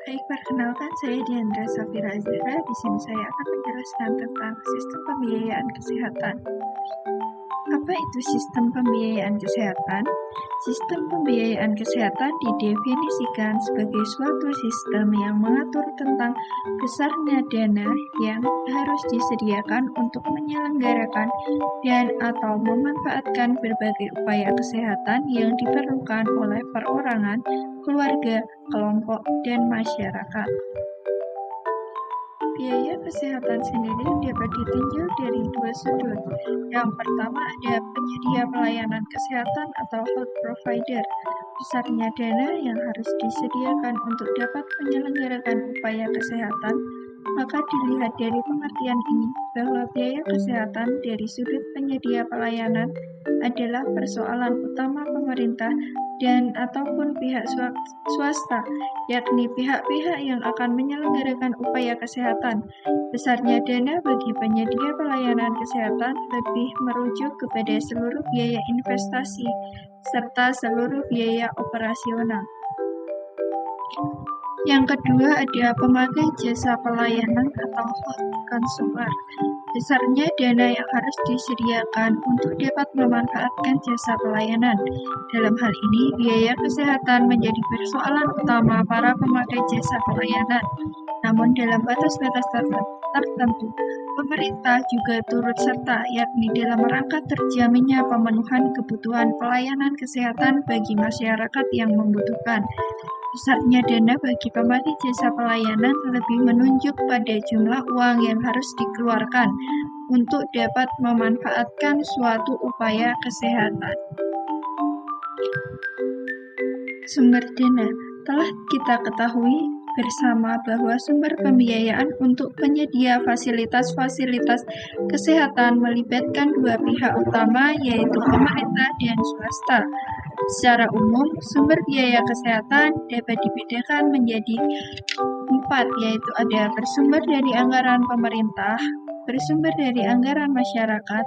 Baik, perkenalkan saya Diandra Safira Azhara. Di sini saya akan menjelaskan tentang sistem pembiayaan kesehatan. Apa itu sistem pembiayaan kesehatan? Sistem pembiayaan kesehatan didefinisikan sebagai suatu sistem yang mengatur tentang besarnya dana yang harus disediakan untuk menyelenggarakan dan atau memanfaatkan berbagai upaya kesehatan yang diperlukan oleh perorangan, keluarga, kelompok, dan masyarakat. Biaya kesehatan sendiri dapat ditinjau dari dua sudut. Yang pertama ada penyedia pelayanan kesehatan atau health provider. Besarnya dana yang harus disediakan untuk dapat menyelenggarakan upaya kesehatan, maka dilihat dari pengertian ini bahwa biaya kesehatan dari sudut penyedia pelayanan adalah persoalan utama pemerintah dan ataupun pihak swasta, yakni pihak-pihak yang akan menyelenggarakan upaya kesehatan. Besarnya dana bagi penyedia pelayanan kesehatan lebih merujuk kepada seluruh biaya investasi serta seluruh biaya operasional. Yang kedua ada pemakai jasa pelayanan atau health consumer. Besarnya dana yang harus disediakan untuk dapat memanfaatkan jasa pelayanan. Dalam hal ini, biaya kesehatan menjadi persoalan utama para pemakai jasa pelayanan. Namun dalam batas-batas tertentu, pemerintah juga turut serta, yakni dalam rangka terjaminnya pemenuhan kebutuhan pelayanan kesehatan bagi masyarakat yang membutuhkan. Besarnya dana bagi pemakai jasa pelayanan lebih menunjuk pada jumlah uang yang harus dikeluarkan untuk dapat memanfaatkan suatu upaya kesehatan. Sumber dana. Telah kita ketahui bersama bahwa sumber pembiayaan untuk penyedia fasilitas-fasilitas kesehatan melibatkan dua pihak utama, yaitu pemerintah dan swasta. Secara umum, sumber biaya kesehatan dapat dibedakan menjadi 4, yaitu ada bersumber dari anggaran pemerintah, bersumber dari anggaran masyarakat,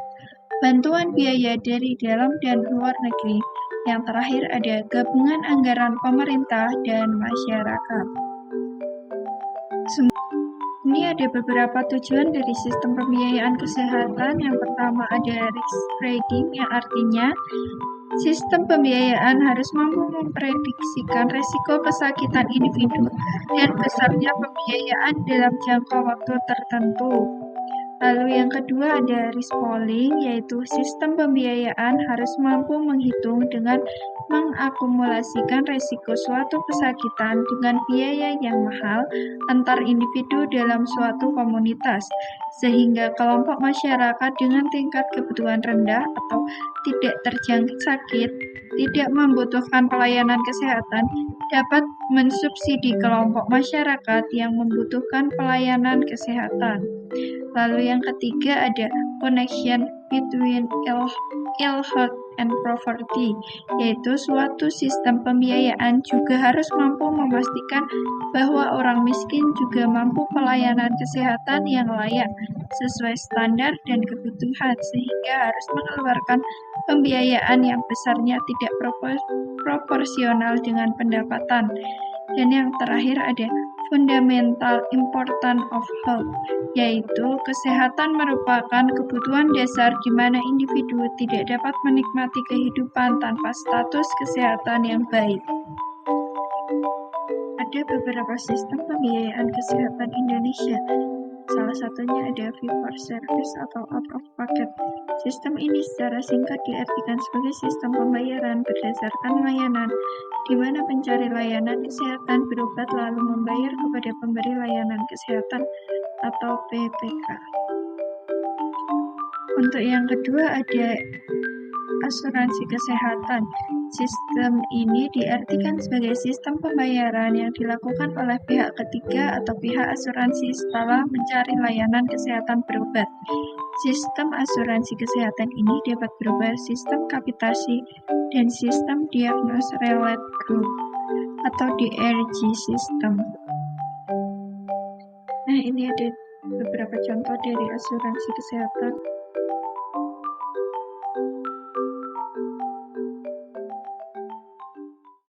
bantuan biaya dari dalam dan luar negeri, yang terakhir ada gabungan anggaran pemerintah dan masyarakat. Ini ada beberapa tujuan dari sistem pembiayaan kesehatan. Yang pertama ada risk spreading, yang artinya sistem pembiayaan harus mampu memprediksikan resiko kesakitan individu dan besarnya pembiayaan dalam jangka waktu tertentu. Lalu yang kedua ada risk pooling, yaitu sistem pembiayaan harus mampu menghitung dengan mengakumulasikan resiko suatu kesakitan dengan biaya yang mahal antar individu dalam suatu komunitas, sehingga kelompok masyarakat dengan tingkat kebutuhan rendah atau tidak terjangkit sakit, tidak membutuhkan pelayanan kesehatan, dapat mensubsidi kelompok masyarakat yang membutuhkan pelayanan kesehatan. Lalu yang ketiga ada connection between ill health and poverty, yaitu suatu sistem pembiayaan juga harus mampu memastikan bahwa orang miskin juga mampu pelayanan kesehatan yang layak sesuai standar dan kebutuhan, sehingga harus mengeluarkan pembiayaan yang besarnya tidak proporsional dengan pendapatan. Dan yang terakhir ada fundamental importance of health, yaitu kesehatan merupakan kebutuhan dasar di mana individu tidak dapat menikmati kehidupan tanpa status kesehatan yang baik. Ada beberapa sistem pembiayaan kesehatan Indonesia. Salah satunya ada fee for service atau out of pocket. Sistem ini secara singkat diartikan sebagai sistem pembayaran berdasarkan layanan, di mana pencari layanan kesehatan berobat lalu membayar kepada pemberi layanan kesehatan atau PPK. Untuk yang kedua ada asuransi kesehatan. Sistem ini diartikan sebagai sistem pembayaran yang dilakukan oleh pihak ketiga atau pihak asuransi setelah mencari layanan kesehatan berobat. Sistem asuransi kesehatan ini dapat berupa sistem kapitasi dan sistem diagnosis relate group atau DRG system. Nah, ini ada beberapa contoh dari asuransi kesehatan.